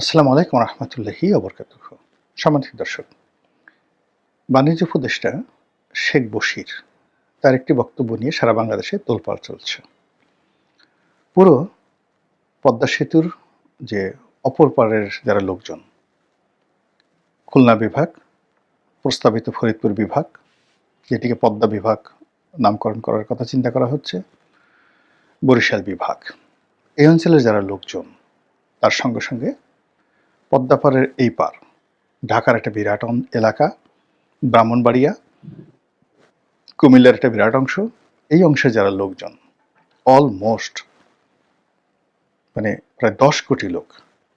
আসসালামু আলাইকুম রহমতুল্লাহি ওবরকাতুহ। সম্মানিত দর্শক, বাণিজ্য উপদেষ্টা শেখ বশির তার একটি বক্তব্য নিয়ে সারা বাংলাদেশে তোলপাড় চলছে। পুরো পদ্মা সেতুর যে অপর পারের যারা লোকজন, খুলনা বিভাগ, প্রস্তাবিত ফরিদপুর বিভাগ, যেটিকে পদ্মা বিভাগ নামকরণ করার কথা চিন্তা করা হচ্ছে, বরিশাল বিভাগ, এই অঞ্চলের যারা লোকজন, তার সঙ্গে সঙ্গে পদ্মা পারের এই পার ঢাকার একটা বিরাট এলাকা, ব্রাহ্মণবাড়িয়া, কুমিল্লার একটা বিরাট অংশ, এই অংশে যারা লোকজন অলমোস্ট প্রায় 10 কোটি লোক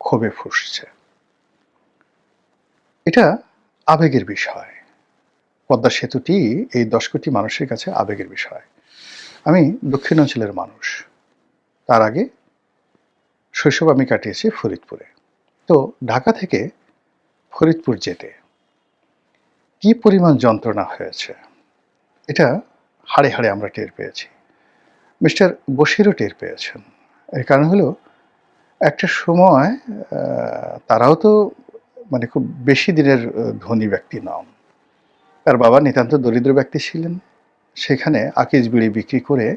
ক্ষোভে ফুঁসছে। এটা আবেগের বিষয়। পদ্মা সেতুটি এই 10 কোটি মানুষের কাছে আবেগের বিষয়। আমি দক্ষিণাঞ্চলের মানুষ, তার আগে শৈশব আমি কাটিয়েছি ফরিদপুরে। তো ঢাকা থেকে ফরিদপুর যেতে কি পরিমাণ যন্ত্রণা হয়েছে এটা হাড়ে হাড়ে আমরা টের পেয়েছি। মিস্টার বশিরও টের পেয়েছেন। এর কারণ হলো একটা সময় তারাও তো খুব বেশি দিনের ধনী ব্যক্তি নন। তার বাবা নিতান্ত দরিদ্র ব্যক্তি ছিলেন। সেখানে আকিজ বিড়ি বিক্রি করে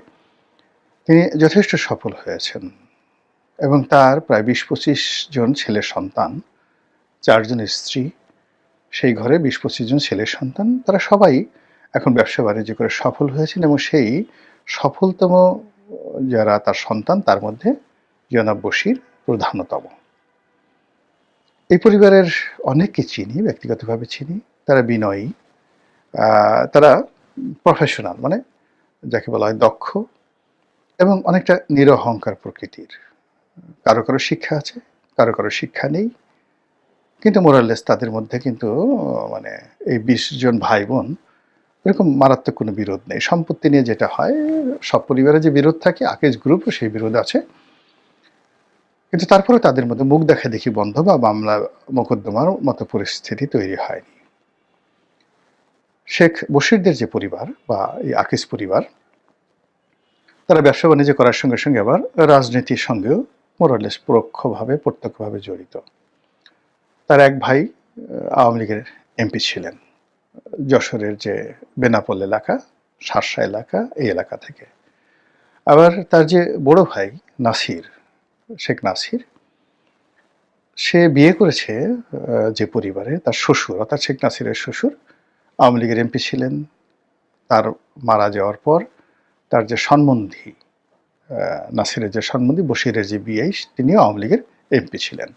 তিনি যথেষ্ট সফল হয়েছেন এবং তার প্রায় ২০-২৫ জন ছেলের সন্তান, 4 জন স্ত্রী, সেই ঘরে ২০-২৫ জন ছেলের সন্তান, তারা সবাই এখন ব্যবসা বাণিজ্য করে সফল হয়েছেন এবং সেই সফলতম যারা তার সন্তান তার মধ্যে জনাব বশির প্রধানতম। এই পরিবারের অনেককে চিনি, ব্যক্তিগতভাবে চিনি। তারা বিনয়ী, তারা প্রফেশনাল, যাকে বলা হয় দক্ষ এবং অনেকটা নিরহংকার প্রকৃতির। কারো কারো শিক্ষা আছে, কারো কারো শিক্ষা নেই, কিন্তু মোরাললেস তাদের মধ্যে কিন্তু এই 20 জন ভাই বোন এরকম মারাত্মক কোনো বিরোধ নেই। সম্পত্তি নিয়ে যেটা হয়, সব পরিবারে যে বিরোধ থাকে, আকিজ গ্রুপও সেই বিরোধ আছে, কিন্তু তারপরে তাদের মধ্যে মুখ দেখা দেখি বন্ধ বা মামলা মোকদ্দমার মতো পরিস্থিতি তৈরি হয়নি। শেখ বশিরদের যে পরিবার বা এই আকিজ পরিবার, তারা ব্যবসা বাণিজ্য করার সঙ্গে সঙ্গে আবার রাজনীতির সঙ্গেও মোরালেস পরোক্ষভাবে প্রত্যক্ষভাবে জড়িত। তার এক ভাই আওয়ামী লীগের এমপি ছিলেন, যশোরের যে বেনাপোল এলাকা, শার্শা এলাকা, এই এলাকা থেকে। আবার তার যে বড় ভাই নাসির, শেখ নাসির, সে বিয়ে করেছে যে পরিবারে, তার শ্বশুর অর্থাৎ শেখ নাসিরের শ্বশুর আওয়ামী লীগের এমপি ছিলেন। তার মারা যাওয়ার পর তার যে সম্বন্ধী, নাসিরের যে সম্বন্ধী বশিরের যে বিয়ে, তিনিও আওয়ামী লীগের এমপি ছিলেন।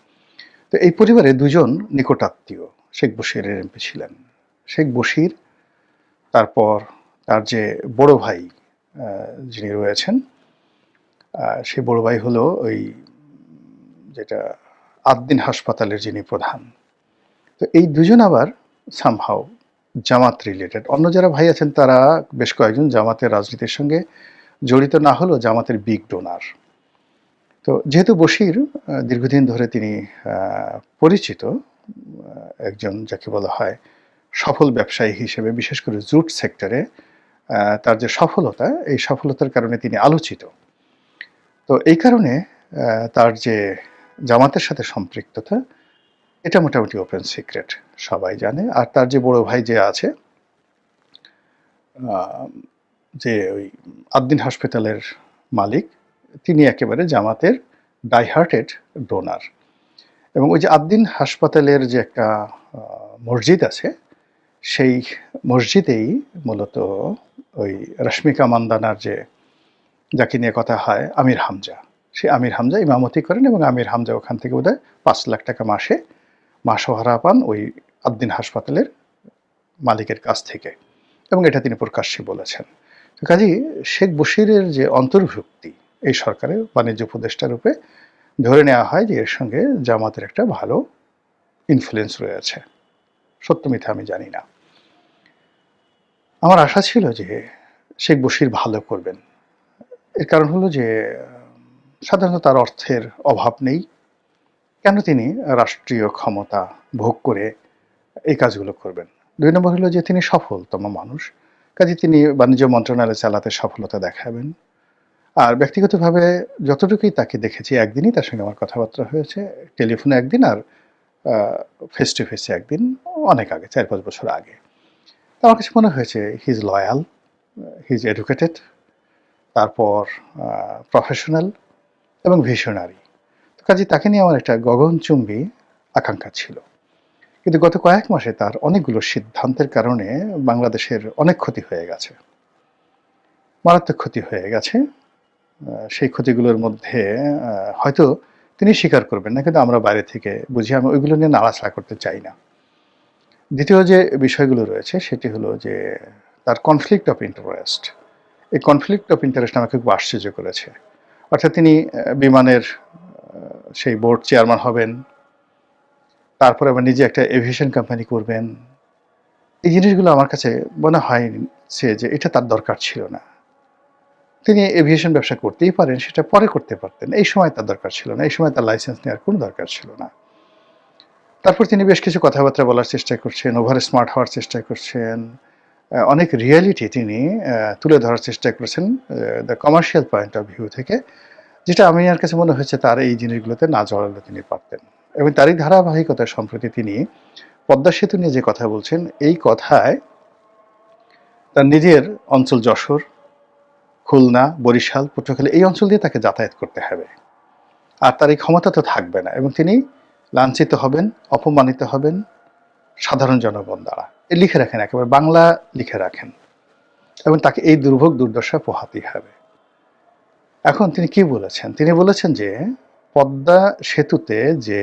তো এই পরিবারে দুজন নিকটাত্মীয় শেখ বশিরের এমপি ছিলেন। শেখ বশির, তারপর তার যে বড় ভাই যিনি রয়েছেন, সেই বড় ভাই হলো ওই যেটা আদ্দিন হাসপাতালের যিনি প্রধান। তো এই দুজন আবার সামহাও জামাত রিলেটেড। অন্য যারা ভাই আছেন তারা বেশ কয়েকজন জামাতের রাজনীতির সঙ্গে জড়িত না হলেও জামাতের বিগ ডোনার। তো যেহেতু বশির দীর্ঘদিন ধরে তিনি পরিচিত একজন, যাকে বলা হয় সফল ব্যবসায়ী হিসেবে, বিশেষ করে জুট সেক্টরে তার যে সফলতা, এই সফলতার কারণে তিনি আলোচিত। তো এই কারণে তার যে জামাতের সাথে সম্পৃক্ততা, এটা মোটামুটি ওপেন সিক্রেট, সবাই জানে। আর তার যে বড় ভাই যে আছে, যে ওই আদ্দিন হাসপাতালের মালিক, তিনি একেবারে জামাতের ডাইহার্টেড ডোনার। এবং ওই যে আদ্দিন হাসপাতালের যে একটা মসজিদ আছে, সেই মসজিদেই মূলত ওই রশ্মিকা মান্দানার যাকে নিয়ে কথা হয়, আমির হামজা, সেই আমির হামজা ইমামতি করেন এবং আমির হামজা ওখান থেকে বোধহয় 5 লাখ টাকা মাসে মাসোহারা পান ওই আদ্দিন হাসপাতালের মালিকের কাছ থেকে, এবং এটা তিনি প্রকাশ্যে বলেছেন। তো কাজেই শেখ বশিরের যে অন্তর্ভুক্তি এই সরকারের বাণিজ্য উপদেষ্টা রূপে ধরে নেওয়া হয় যে এর সঙ্গে জামাতের একটা ভালো ইনফ্লুয়েন্স রয়েছে। সত্য মিথ্যা আমি জানি না। আমার আশা ছিল যে শেখ বশির ভালো করবেন। এর কারণ হলো যে সাধারণত তার অর্থের অভাব নেই। কেন তিনি রাষ্ট্রীয় ক্ষমতা ভোগ করে এই কাজগুলো করবেন? 2 নম্বর হলো যে তিনি সফলতম মানুষ, কাজে তিনি বাণিজ্য মন্ত্রণালয় চালাতে সফলতা দেখাবেন। আর ব্যক্তিগতভাবে যতটুকুই তাকে দেখেছি, একদিনই তার সঙ্গে আমার কথাবার্তা হয়েছে। টেলিফোনে একদিন, আর ফেস টু ফেসে একদিন, অনেক আগে, ৪-৫ বছর আগে। তো আমার কাছে মনে হয়েছে he is loyal, he is educated, তারপর প্রফেশনাল এবং ভিশনারি। তো কাজেই তাকে নিয়ে আমার একটা গগনচুম্বী আকাঙ্ক্ষা ছিল। কিন্তু গত কয়েক মাসে তার অনেকগুলো সিদ্ধান্তের কারণে বাংলাদেশের অনেক ক্ষতি হয়ে গেছে, মারাত্মক ক্ষতি হয়ে গেছে। সেই ক্ষতিগুলোর মধ্যে হয়তো তিনি স্বীকার করবেন না, কিন্তু আমরা বাইরে থেকে বুঝি। আমি ওইগুলো নিয়ে নাড়াচাড়া করতে চাই না। দ্বিতীয় যে বিষয়গুলো রয়েছে সেটি হলো যে তার কনফ্লিক্ট অফ ইন্টারেস্ট। এই কনফ্লিক্ট অফ ইন্টারেস্ট আমাকে খুব আশ্চর্য করেছে। অর্থাৎ তিনি বিমানের সেই বোর্ড চেয়ারম্যান হবেন, তারপরে আবার নিজে একটা এভিয়েশন কোম্পানি করবেন। এই জিনিসগুলো আমার কাছে মনে হয়েছে যে এটা তার দরকার ছিল না। তিনি এভিয়েশন ব্যবসা করতেই পারেন, সেটা পরে করতে পারতেন। এই সময় তার দরকার ছিল না। এই সময় তার লাইসেন্স নেওয়ার কোনো দরকার ছিল না। তারপর তিনি বেশ কিছু কথাবার্তা বলার চেষ্টা করছেন, ওভার স্মার্ট হওয়ার চেষ্টা করছেন। অনেক রিয়ালিটি তিনি তুলে ধরার চেষ্টা করেছেন the commercial point of view থেকে, যেটা আমার কাছে মনে হয়েছে তার এই জিনিসগুলোতে না জড়ালে তিনি পারতেন। এবং তারই ধারাবাহিকতায় সম্প্রতি তিনি পদ্মা সেতু নিয়ে যে কথা বলছেন, এই কথায় তার নিজের অঞ্চল যশোর, খুলনা, বরিশাল, পটুয়াখালী এই অঞ্চল দিয়ে তাকে যাতায়াত করতে হবে। আর তার এই ক্ষমতা তো থাকবে না, এবং তিনি লাঞ্ছিত হবেন, অপমানিত হবেন সাধারণ জনগণ দ্বারা। এ লিখে রাখেন, একেবারে বাংলা লিখে রাখেন, এবং তাকে এই দুর্ভোগ দুর্দশা পোহাতেই হবে। এখন তিনি কি বলেছেন? তিনি বলেছেন যে পদ্মা সেতুতে যে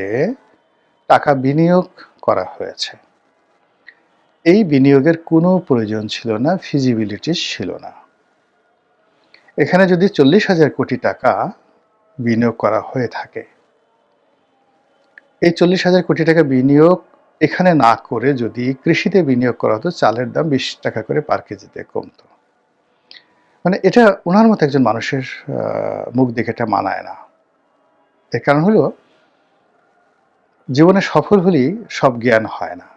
টাকা বিনিয়োগ করা হয়েছে, এই বিনিয়োগের কোনো প্রয়োজন ছিল না, ফিজিবিলিটি ছিল না। এখানে যদি 40,000 কোটি টাকা বিনিয়োগ করা হয়ে থাকে, এই 40,000 কোটি টাকা বিনিয়োগ এখানে না করে যদি কৃষিতে বিনিয়োগ করা হতো, চালের দাম 20 টাকা করে পার কেজিতে কমতো। মানে এটা ওনার মতো একজন মানুষের মুখ দেখে এটা মানায় না। এর কারণ হলো, জীবনে সফল হলেই সব জ্ঞান হয় না,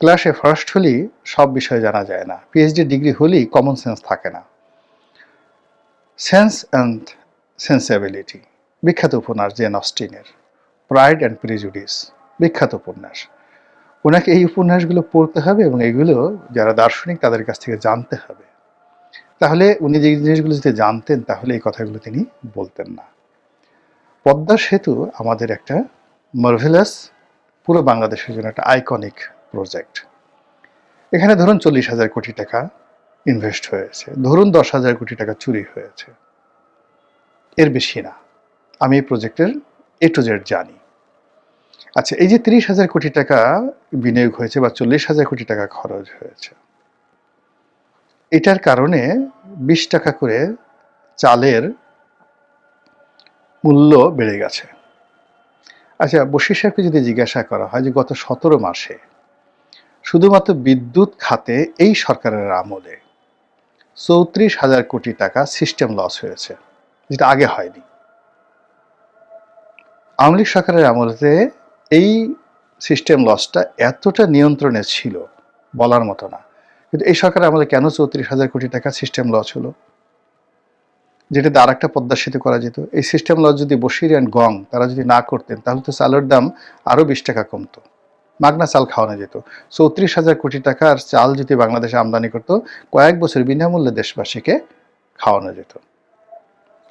ক্লাসে ফার্স্ট হলেই সব বিষয় জানা যায় না, পিএইচডি ডিগ্রি হলেই কমন সেন্স থাকে না। সেন্স অ্যান্ড সেন্সিবিলিটি, বিখ্যাত উপন্যাস জেন অস্টিনের প্রাইড অ্যান্ড প্রিজুডিস, বিখ্যাত উপন্যাস। ওনাকে এই উপন্যাসগুলো পড়তে হবে এবং এগুলো যারা দার্শনিক তাদের কাছ থেকে জানতে হবে। তাহলে উনি যে জিনিসগুলো যদি জানতেন, তাহলে এই কথাগুলো তিনি বলতেন না। পদ্মা সেতু আমাদের একটা মার্ভেলাস, পুরো বাংলাদেশের জন্য একটা আইকনিক প্রজেক্ট। এখানে ধরুন 40,000 কোটি টাকা ইনভেস্ট হয়েছে, ধরুন 10,000 কোটি টাকা চুরি হয়েছে, এর বেশি না। আমি এই প্রজেক্টের এ টু জেড জানি। আচ্ছা, এই যে 30,000 কোটি টাকা বিনিয়োগ হয়েছে বা 40,000 কোটি টাকা খরচ হয়েছে, এটার কারণে 20 টাকা করে চালের মূল্য বেড়ে গেছে। আচ্ছা, বশির সাহেবকে যদি জিজ্ঞাসা করা হয় যে গত 17 মাসে শুধুমাত্র বিদ্যুৎ খাতে এই সরকারের আমলে 34,000 কোটি টাকা সিস্টেম লস হয়েছে, যেটা আগে হয়নি। আওয়ামী লীগ সরকারের আমলে এই সিস্টেম লসটা এতটা নিয়ন্ত্রণে ছিল বলার মতো না। কিন্তু এই সরকারের আমলে কেন 34,000 কোটি টাকা সিস্টেম লস হলো, যেটাতে আর একটা পদ্মা সেতু করা যেত? এই সিস্টেম লস যদি বশির অ্যান্ড গং তারা যদি না করতেন, তাহলে তো চালের দাম আরও 20 টাকা কমতো, মাগনা চাল খাওয়ানো যেত। 34,000 কোটি টাকার চাল যদি বাংলাদেশে আমদানি করতো, কয়েক বছর বিনামূল্যে দেশবাসীকে খাওয়ানো যেত।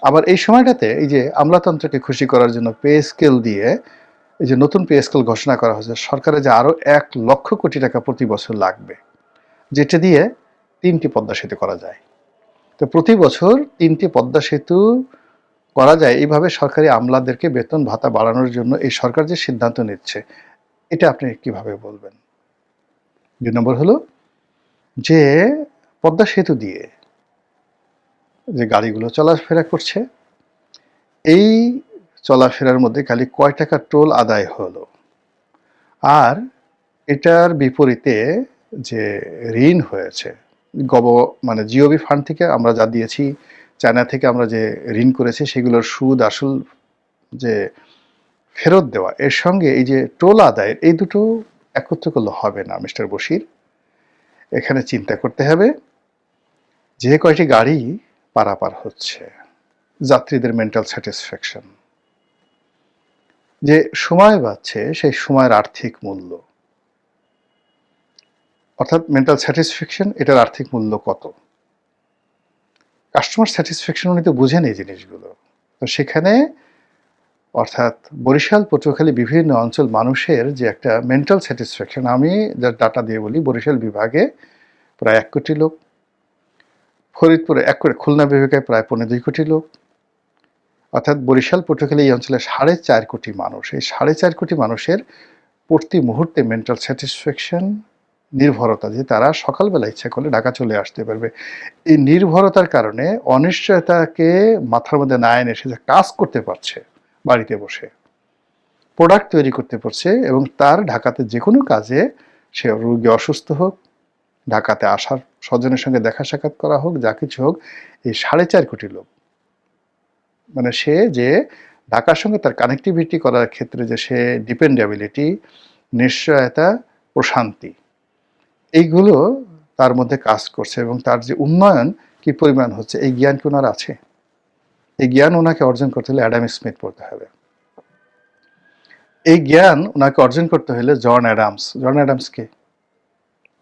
আবার এই সময়টাতে এই যে আমলাতন্ত্রকে খুশি করার জন্য পে স্কেল দিয়ে, এই যে নতুন পে স্কেল ঘোষণা করা হয়েছে, সরকারে যে আরও 1 লক্ষ কোটি টাকা প্রতি বছর লাগবে, যেটা দিয়ে 3টি পদ্মা সেতু করা যায়। তো প্রতি বছর 3টি পদ্মা সেতু করা যায়। এইভাবে সরকারি আমলাদেরকে বেতন ভাতা বাড়ানোর জন্য এই সরকার যে সিদ্ধান্ত নিচ্ছে, এটা আপনি কিভাবে বলবেন? 2 নম্বর হলো যে পদ্মা সেতু দিয়ে যে গাড়িগুলো চলাফেরা করছে, এই চলাফেরার মধ্যে খালি কয় টাকা টোল আদায় হলো, আর এটার বিপরীতে যে ঋণ হয়েছে, মানে জিওবি ফান্ড থেকে আমরা যা দিয়েছি, চায়না থেকে আমরা যে ঋণ করেছি, সেগুলোর সুদ আসল যে ফেরত দেওয়া, এর সঙ্গে এই যে টোল আদায়ের, এই দুটো একত্র করলে হবে না মিস্টার বশির। এখানে চিন্তা করতে হবে যে কয়টি গাড়ি পারাপার হচ্ছে, যাত্রীদের মেন্টাল স্যাটিসফ্যাকশন, যে সময় বাঁচছে সেই সময়ের আর্থিক মূল্য, অর্থাৎ মেন্টাল স্যাটিসফ্যাকশন, এটার আর্থিক মূল্য কত। কাস্টমার স্যাটিসফ্যাকশন উনি তো বুঝেন এই জিনিসগুলো। তো সেখানে অর্থাৎ বরিশাল, পটুয়াখালী বিভিন্ন অঞ্চল মানুষের যে একটা মেন্টাল স্যাটিসফ্যাকশন, আমি যার ডাটা দিয়ে বলি, বরিশাল বিভাগে প্রায় 1 কোটি লোক, ফরিদপুরে 1 কোটি, খুলনা বিভাগে প্রায় 2.25 কোটি লোক, অর্থাৎ বরিশাল, পটুয়াখালী এই অঞ্চলে 4.5 কোটি মানুষ। এই 4.5 কোটি মানুষের প্রতি মুহূর্তে মেন্টাল স্যাটিসফ্যাকশন, নির্ভরতা, যে তারা সকালবেলা ইচ্ছা করলে ঢাকা চলে আসতে পারবে। এই নির্ভরতার কারণে অনিশ্চয়তাকে মাথার মধ্যে না এনে সে কাজ করতে পারছে, বাড়িতে বসে প্রোডাক্ট তৈরি করতে পারছে, এবং তার ঢাকাতে যে কোনো কাজে, সে রোগী অসুস্থ হোক, ঢাকাতে আসার স্বজনের সঙ্গে দেখা সাক্ষাৎ করা হোক, যা কিছু হোক, এই 4.5 কোটি লোক, মানে সে যে ঢাকার সঙ্গে তার কানেক্টিভিটি করার ক্ষেত্রে যে সে ডিপেন্ডেবিলিটি, নিশ্চয়তা, প্রশান্তি, এইগুলো তার মধ্যে কাজ করছে, এবং তার যে উন্নয়ন কি পরিমাণ হচ্ছে, এই জ্ঞান কি ওনার আছে? এই জ্ঞান ওনাকে অর্জন করতে হলে অ্যাডাম স্মিথ পড়তে হবে। এই জ্ঞান ওনাকে অর্জন করতে হলে জন অ্যাডামসকে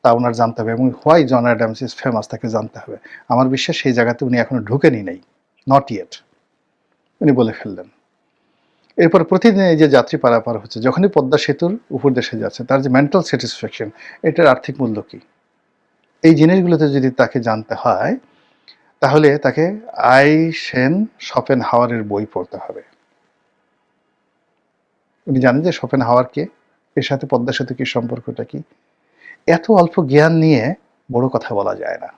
তা ওনার জানতে হবে, এবং why John Adams is famous তাকে জানতে হবে। আমার বিশ্বাস সেই জায়গাতে উনি এখনো ঢুকেনি নাই, নট ইয়েট, উনি বলে ফেললেন। এরপর প্রতিদিন এই যে যাত্রী পারাপার হচ্ছে, যখনই পদ্মা সেতুর উপর দেশে যাচ্ছে, তার যে মেন্টাল স্যাটিসফ্যাকশন, এটার আর্থিক মূল্য কি, এই জিনিসগুলোতে যদি তাকে জানতে হয়, তাহলে তাকে আইসেন শপেনহাওয়ারের বই পড়তে হবে। উনি জানেন যে শপেনহাওয়ার কে, এর সাথে পদ্মা সেতু কি সম্পর্কটা কি। এত অল্প জ্ঞান নিয়ে বড় কথা বলা যায় না,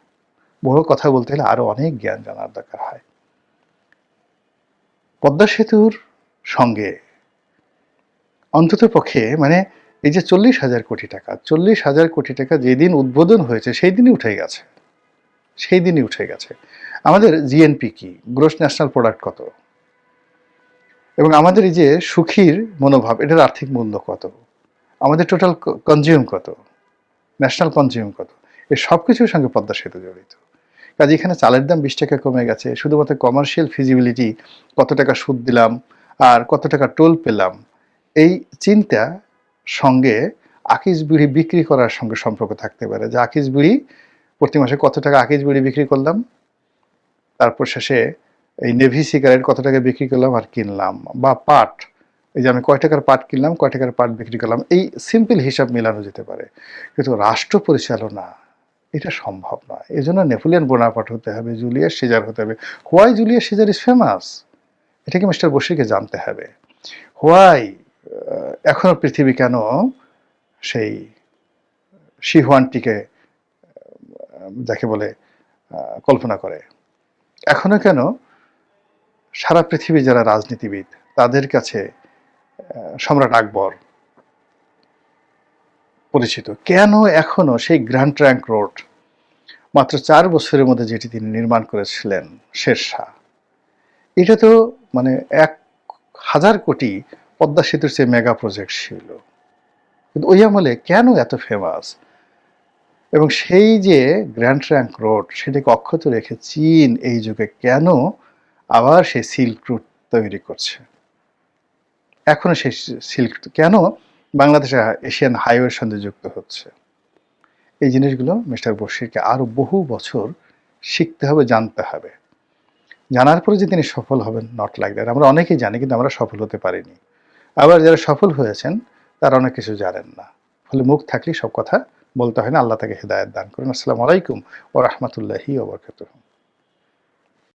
বড় কথা বলতে হলে আরো অনেক জ্ঞান জানার দরকার হয়। পদ্মা সেতুর সঙ্গে অন্তত পক্ষে, মানে এই যে 40,000 কোটি টাকা, 40,000 কোটি টাকা যেদিন উদ্বোধন হয়েছে সেই দিনই উঠে গেছে, সেই দিনই উঠে গেছে। আমাদের জিএনপি কি, গ্রোস ন্যাশনাল প্রোডাক্ট কত, এবং আমাদের এই যে সুখীর মনোভাব, এটার আর্থিক মূল্য কত, আমাদের টোটাল কনজিউম কত, ন্যাশনাল কনজিউম কত, এই সব কিছুর সঙ্গে পদ্মা সেতু জড়িত। কাজে এখানে চালের দাম 20 টাকা কমে গেছে, শুধুমাত্র কমার্শিয়াল ফিজিবিলিটি, কত টাকা সুদ দিলাম আর কত টাকা টোল পেলাম, এই চিন্তা সঙ্গে আকিস বিড়ি বিক্রি করার সঙ্গে সম্পর্ক থাকতে পারে, যে আকিস বিড়ি প্রতি মাসে কত টাকা আকিস বিড়ি বিক্রি করলাম, তারপর শেষে এই নেভি সিগারেট কত টাকা বিক্রি করলাম আর কিনলাম, বা পাট, এই যে আমি কয় টাকার পাট কিনলাম, কয় টাকার পাট বিক্রি করলাম, এই সিম্পল হিসাব মেলানো যেতে পারে। কিন্তু রাষ্ট্র পরিচালনা এটা সম্ভব নয়। এই জন্য নেপোলিয়ন বোনাপার্ট হতে হবে, জুলিয়াস সিজার হতে হবে। Why Julius Caesar is famous, এটাকে মিস্টার বশিরকে জানতে হবে। হোয়াই এখনো পৃথিবী কেন সেই শিহুয়ানটিকে, যাকে বলে, কল্পনা করে, এখনো কেন সারা পৃথিবী যারা রাজনীতিবিদ তাদের কাছে সম্রাট আকবর পরিচিত, কেন এখনো সেই গ্র্যান্ড ট্রাঙ্ক রোড মাত্র 4 বছরের মধ্যে যেটি তিনি নির্মাণ করেছিলেন, শেরশাহ, এটা তো মানে 1,000 কোটি পদ্মা সেতুর চেয়ে মেগা প্রজেক্ট ছিল, কিন্তু ওই আমলে কেন এত ফেমাস। এবং সেই যে গ্র্যান্ড ট্রাঙ্ক রোড, সেটাকে অক্ষত রেখে চীন এই যুগে কেন আবার সেই সিল্ক রুট তৈরি করছে, এখনো সেই সিল্ক কেন বাংলাদেশে এশিয়ান হাইওয়ের সঙ্গে যুক্ত হচ্ছে। এই জিনিসগুলো মিস্টার বশিরকে আরো বহু বছর শিখতে হবে, জানতে হবে। জানার পরে যে তিনি সফল হবেন, নট লাইক দ্যাট। আমরা অনেকেই জানি, কিন্তু আমরা সফল হতে পারিনি। আবার যারা সফল হয়েছেন তারা অনেক কিছু জানেন না, ফলে মুখ থাকলেই সব কথা বলতে হয় না। আল্লাহ তাকে হেদায়েত দান করুন। আসসালামু আলাইকুম ওয়া রাহমাতুল্লাহি ওয়া বারাকাতুহু।